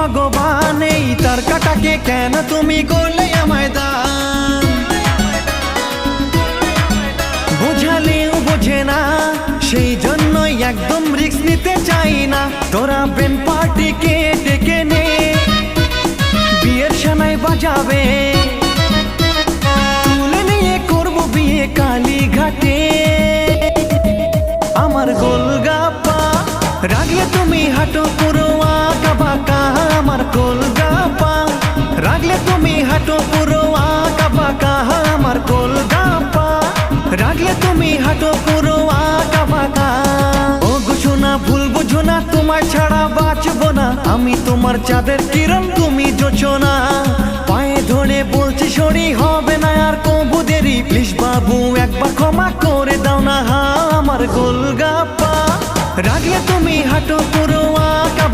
ভগবান এই তার কাটাকে কেন তুমি করলে আমায় দান? বোঝালেও বোঝে না, সেই জন্যই একদম রিস্ক নিতে চাই না। তোরা ব্রেন পার্টিকে ডেকে নে, বিয়ের সানাই বাজাবে, তুলে নিয়ে করবো বিয়ে কালীঘাটে। আমার গোলগাপ্পা রাগলে তুমি হাঁটো পুরো আঁকা বাঁকা, আমার গোলগাপ্পা রাগলে তুমি হাঁটো পুরো আঁকা বাঁকা, আমার গোলগাপ্পা রাগলে তুমি হাঁটো পুরো আঁকা বাঁকা। ও বুঝো না, ভুল বুঝো না, তোমার ছাড়া বাঁচবো না আমি, তোমার চাঁদের কিরণ তুমি জোছনা। পায়ে ধরে বলছি সরি, হবে না আর কবু দেরি, প্লিজ বাবু একবার ক্ষমা করে দাও না। আমার গোলগাপ্পা রাগলে তুমি হাঁটো পুরো আঁকা।